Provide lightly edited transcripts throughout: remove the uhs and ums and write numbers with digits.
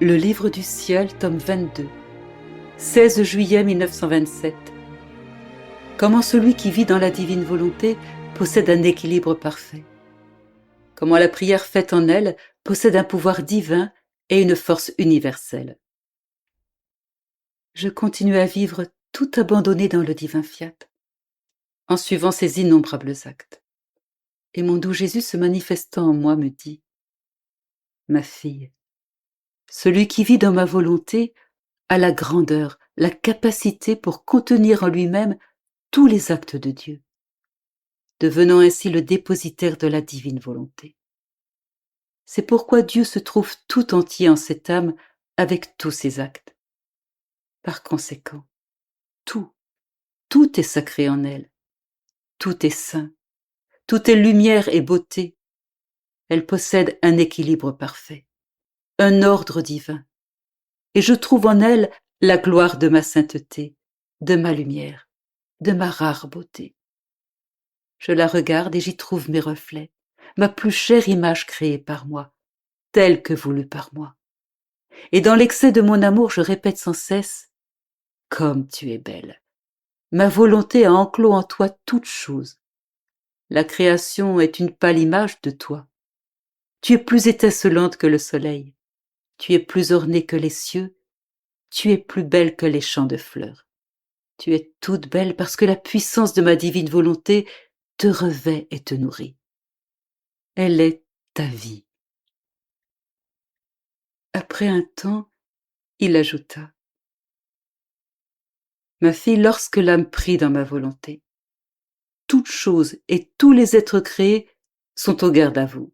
Le livre du ciel, tome 22, 16 juillet 1927. Comment celui qui vit dans la divine volonté possède un équilibre parfait. Comment la prière faite en elle possède un pouvoir divin et une force universelle. Je continue à vivre tout abandonné dans le divin fiat, en suivant ses innombrables actes. Et mon doux Jésus se manifestant en moi me dit : ma fille, celui qui vit dans ma volonté a la grandeur, la capacité pour contenir en lui-même tous les actes de Dieu, devenant ainsi le dépositaire de la divine volonté. C'est pourquoi Dieu se trouve tout entier en cette âme avec tous ses actes. Par conséquent, tout est sacré en elle, tout est saint, tout est lumière et beauté. Elle possède un équilibre parfait, un ordre divin, et je trouve en elle la gloire de ma sainteté, de ma lumière, de ma rare beauté. Je la regarde et j'y trouve mes reflets, ma plus chère image créée par moi, telle que voulue par moi. Et dans l'excès de mon amour, je répète sans cesse : comme tu es belle. Ma volonté a enclos en toi toutes choses. La création est une pâle image de toi. Tu es plus étincelante que le soleil. Tu es plus ornée que les cieux. Tu es plus belle que les champs de fleurs. Tu es toute belle parce que la puissance de ma divine volonté te revêt et te nourrit. Elle est ta vie. Après un temps, il ajouta : ma fille, lorsque l'âme prie dans ma volonté, toutes choses et tous les êtres créés sont au garde à vous,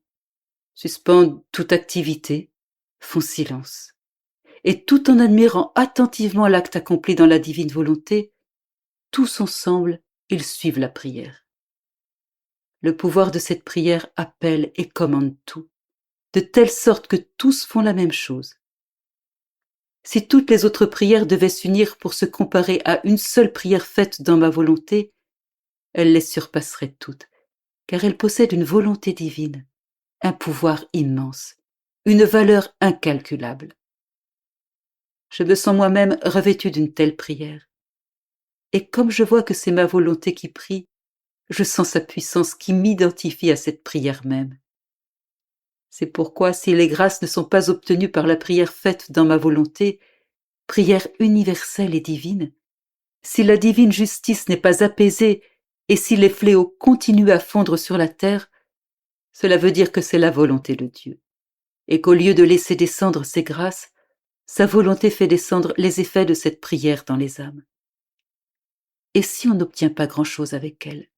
suspendent toute activité, font silence, et tout en admirant attentivement l'acte accompli dans la divine volonté, tous ensemble, ils suivent la prière. Le pouvoir de cette prière appelle et commande tout, de telle sorte que tous font la même chose. Si toutes les autres prières devaient s'unir pour se comparer à une seule prière faite dans ma volonté, elles les surpasseraient toutes, car elles possèdent une volonté divine, un pouvoir immense, une valeur incalculable. Je me sens moi-même revêtu d'une telle prière. Et comme je vois que c'est ma volonté qui prie, je sens sa puissance qui m'identifie à cette prière même. C'est pourquoi, si les grâces ne sont pas obtenues par la prière faite dans ma volonté, prière universelle et divine, si la divine justice n'est pas apaisée et si les fléaux continuent à fondre sur la terre, cela veut dire que c'est la volonté de Dieu, et qu'au lieu de laisser descendre ses grâces, sa volonté fait descendre les effets de cette prière dans les âmes. Et si on n'obtient pas grand-chose avec elle,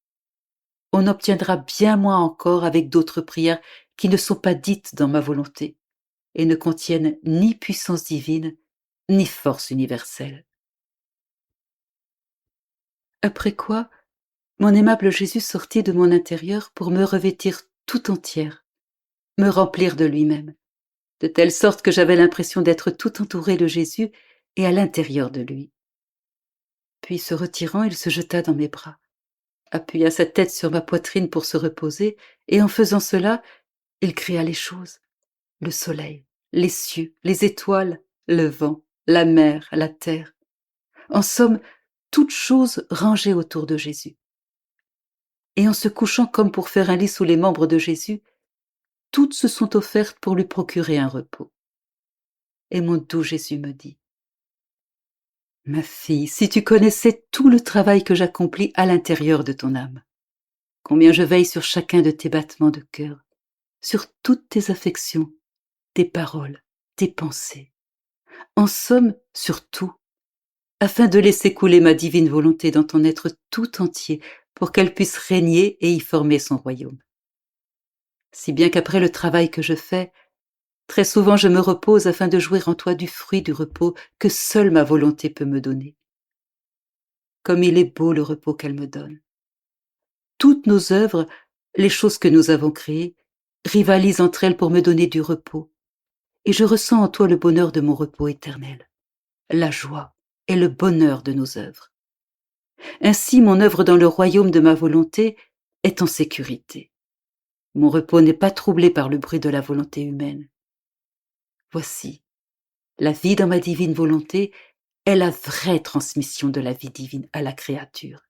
on obtiendra bien moins encore avec d'autres prières qui ne sont pas dites dans ma volonté et ne contiennent ni puissance divine, ni force universelle. Après quoi, mon aimable Jésus sortit de mon intérieur pour me revêtir tout entière, me remplir de lui-même, de telle sorte que j'avais l'impression d'être tout entourée de Jésus et à l'intérieur de lui. Puis, se retirant, il se jeta dans mes bras, appuya sa tête sur ma poitrine pour se reposer, et en faisant cela, il créa les choses, le soleil, les cieux, les étoiles, le vent, la mer, la terre. En somme, toutes choses rangées autour de Jésus. Et en se couchant comme pour faire un lit sous les membres de Jésus, toutes se sont offertes pour lui procurer un repos. Et mon doux Jésus me dit : ma fille, si tu connaissais tout le travail que j'accomplis à l'intérieur de ton âme, combien je veille sur chacun de tes battements de cœur, sur toutes tes affections, tes paroles, tes pensées, en somme sur tout, afin de laisser couler ma divine volonté dans ton être tout entier pour qu'elle puisse régner et y former son royaume. Si bien qu'après le travail que je fais, très souvent je me repose afin de jouir en toi du fruit du repos que seule ma volonté peut me donner. Comme il est beau le repos qu'elle me donne. Toutes nos œuvres, les choses que nous avons créées, rivalisent entre elles pour me donner du repos, et je ressens en toi le bonheur de mon repos éternel, la joie et le bonheur de nos œuvres. Ainsi, mon œuvre dans le royaume de ma volonté est en sécurité. Mon repos n'est pas troublé par le bruit de la volonté humaine. Voici, La vie dans ma divine volonté est la vraie transmission de la vie divine à la créature.